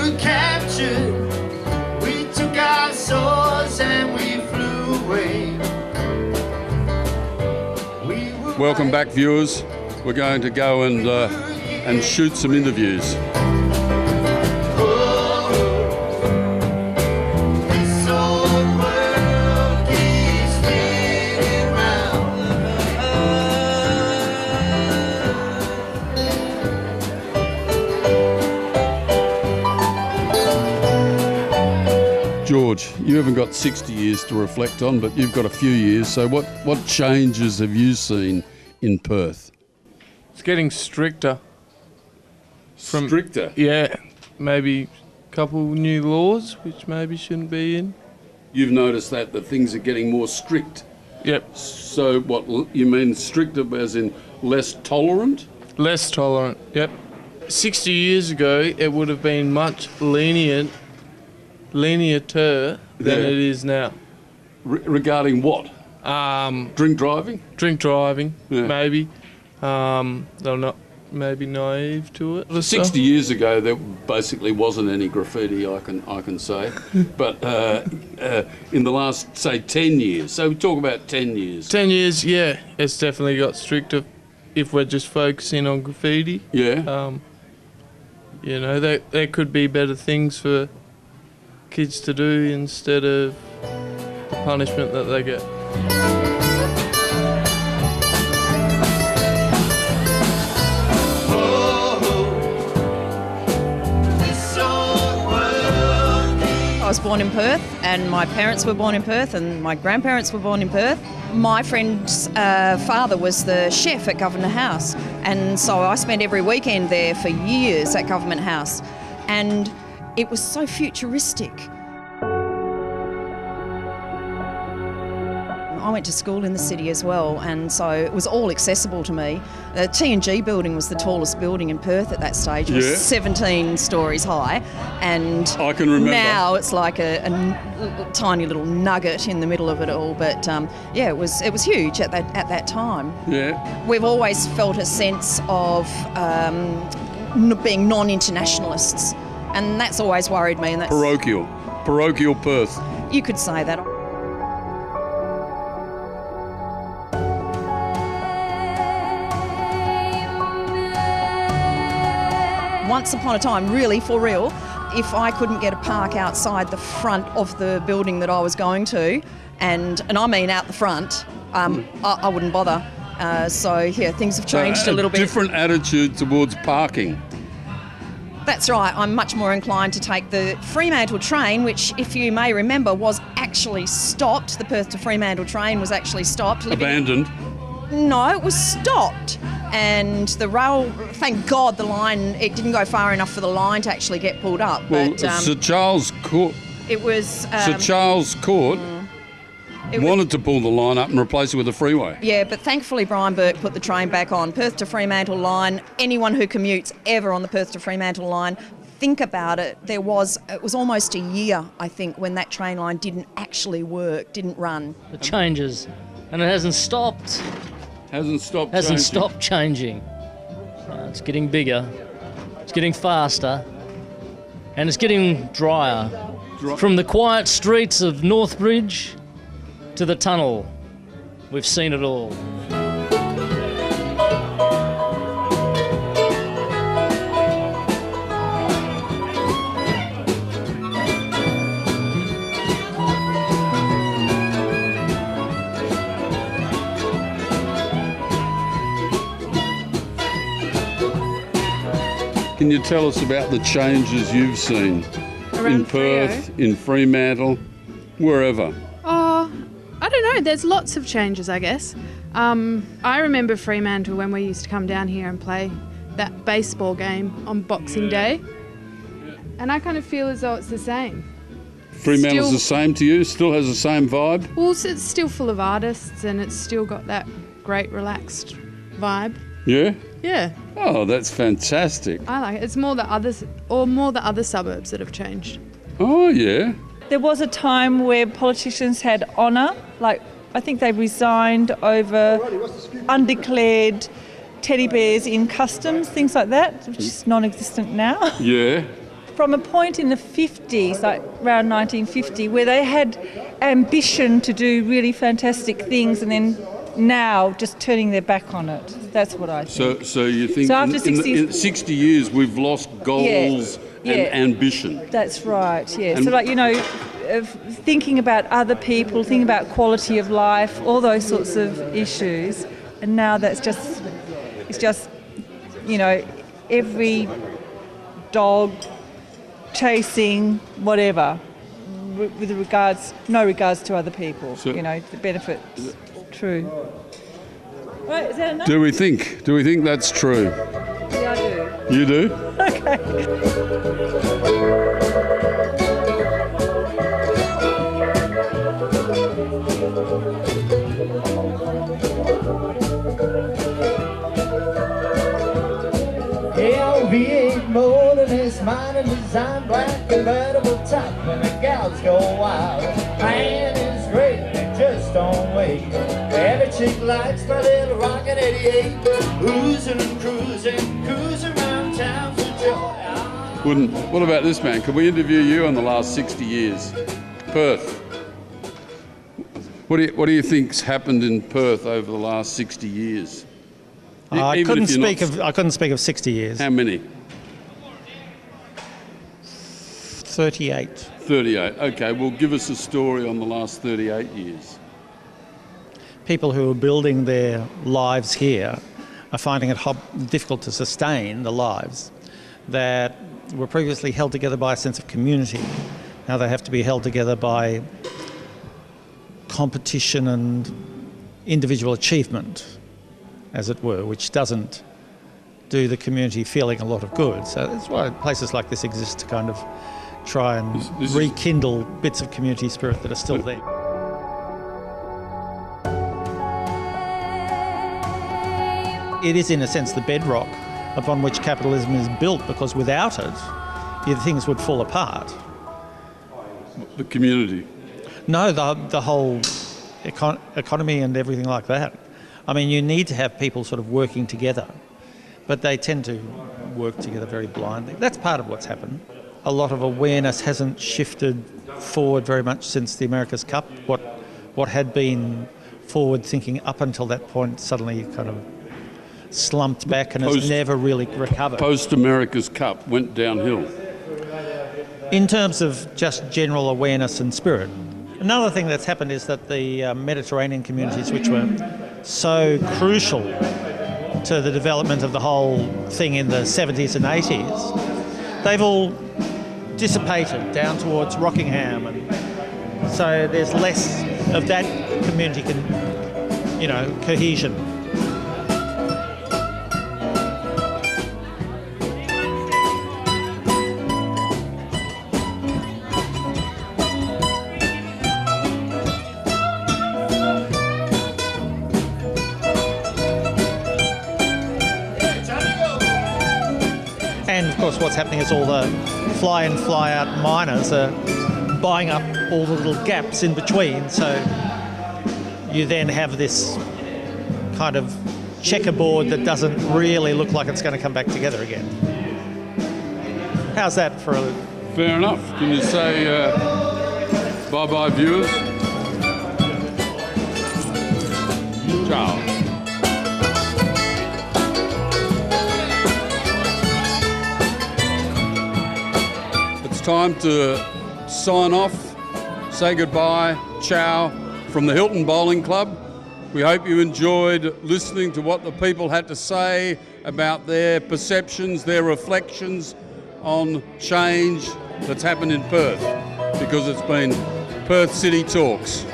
were captured, we took our swords and we flew away. Welcome back, viewers. We're going to go and shoot some interviews. George, you haven't got 60 years to reflect on, but you've got a few years. So what changes have you seen in Perth? It's getting stricter. Stricter? Yeah, maybe a couple new laws which maybe shouldn't be in. You've noticed that things are getting more strict? Yep. So what, you mean stricter as in less tolerant? Less tolerant, yep. 60 years ago, it would have been much lenienter than it is now. Regarding what? Drink driving? Drink driving, Yeah. maybe. They're not maybe naive to it. 60 years ago, there basically wasn't any graffiti, I can say. But in the last, say, 10 years, so we talk about 10 years. 10 years, yeah, it's definitely got stricter if we're just focusing on graffiti. Yeah. You know, there could be better things for kids to do instead of the punishment that they get. I was born in Perth and my parents were born in Perth and my grandparents were born in Perth. My friend's father was the chef at Government House, and so I spent every weekend there for years at Government House, and it was so futuristic. I went to school in the city as well, and so it was all accessible to me. The T&G building was the tallest building in Perth at that stage. It was 17 stories high, and I can remember. Now it's like a tiny little nugget in the middle of it all. But yeah, it was huge at that time. Yeah. We've always felt a sense of being non-internationalists, and that's always worried me. And that's Parochial Perth. You could say that. Once upon a time, really, for real, if I couldn't get a park outside the front of the building that I was going to, and I mean out the front, I wouldn't bother. So, yeah, things have changed a little bit. Different attitude towards parking. That's right. I'm much more inclined to take the Fremantle train, which, if you may remember, was actually stopped. The Perth to Fremantle train was actually stopped. Abandoned? No, it was stopped. And the rail, thank God, the line, it didn't go far enough for the line to actually get pulled up. Well, but, Sir Charles Court. It was... Sir Charles Court wanted to pull the line up and replace it with a freeway. Yeah, but thankfully Brian Burke put the train back on. Perth to Fremantle line, anyone who commutes ever on the Perth to Fremantle line, think about it. It was almost a year, I think, when that train line didn't actually work, didn't run. It changes, and it hasn't stopped. Hasn't stopped changing. It's getting bigger, it's getting faster, and it's getting drier. From the quiet streets of Northbridge to the tunnel, we've seen it all. Can you tell us about the changes you've seen in Perth, in Fremantle, wherever? Oh, I don't know. There's lots of changes, I guess. I remember Fremantle when we used to come down here and play that baseball game on Boxing Day. And I kind of feel as though it's the same. Fremantle's the same to you? Still has the same vibe? Well, it's still full of artists and it's still got that great relaxed vibe. Yeah? Yeah. Oh, that's fantastic. I like it. It's more the other suburbs that have changed. Oh, yeah. There was a time where politicians had honour, like I think they resigned over undeclared teddy bears in customs, things like that, which is non-existent now. Yeah. from a point in the 50s, like around 1950, where they had ambition to do really fantastic things, and then now just turning their back on it. That's what I think. So you think So after in 60 years we've lost goals and ambition? That's right, yeah. And so like, thinking about other people, thinking about quality of life, all those sorts of issues. And now it's just, every dog chasing whatever, with no regards to other people. So, the benefits. True. Right, is that enough? Do we think that's true? Yeah, I do. You do? Okay. LV ain't more than this modern design, black convertible top, and the gals go wild. Man is great, they just don't wait. Every chick likes my little rocket 88, oozing and cruising around town for joy. What about this, man? Could we interview you on the last 60 years? Perth. What do you think's happened in Perth over the last 60 years? I couldn't speak of 60 years. How many? 38. 38. Okay, well, give us a story on the last 38 years. People who are building their lives here are finding it difficult to sustain the lives that were previously held together by a sense of community. Now they have to be held together by competition and individual achievement, as it were, which doesn't do the community feeling a lot of good. So that's why places like this exist, to kind of try and rekindle bits of community spirit that are still there. It is, in a sense, the bedrock upon which capitalism is built, because without it, things would fall apart. The community? No, the whole economy and everything like that. I mean, you need to have people sort of working together, but they tend to work together very blindly. That's part of what's happened. A lot of awareness hasn't shifted forward very much since the America's Cup. What had been forward thinking up until that point suddenly kind of slumped back and has never really recovered. Post-America's Cup went downhill. In terms of just general awareness and spirit. Another thing that's happened is that the Mediterranean communities, which were so crucial to the development of the whole thing in the 70s and 80s, they've all dissipated down towards Rockingham, and so there's less of that community cohesion. And of course what's happening is all the fly-in, fly-out miners are buying up all the little gaps in between, so you then have this kind of checkerboard that doesn't really look like it's going to come back together again. How's that for a... Fair enough. Can you say bye-bye, viewers? Ciao. Time to sign off, say goodbye, ciao, from the Hilton Bowling Club. We hope you enjoyed listening to what the people had to say about their perceptions, their reflections on change that's happened in Perth, because it's been Perth City Talks.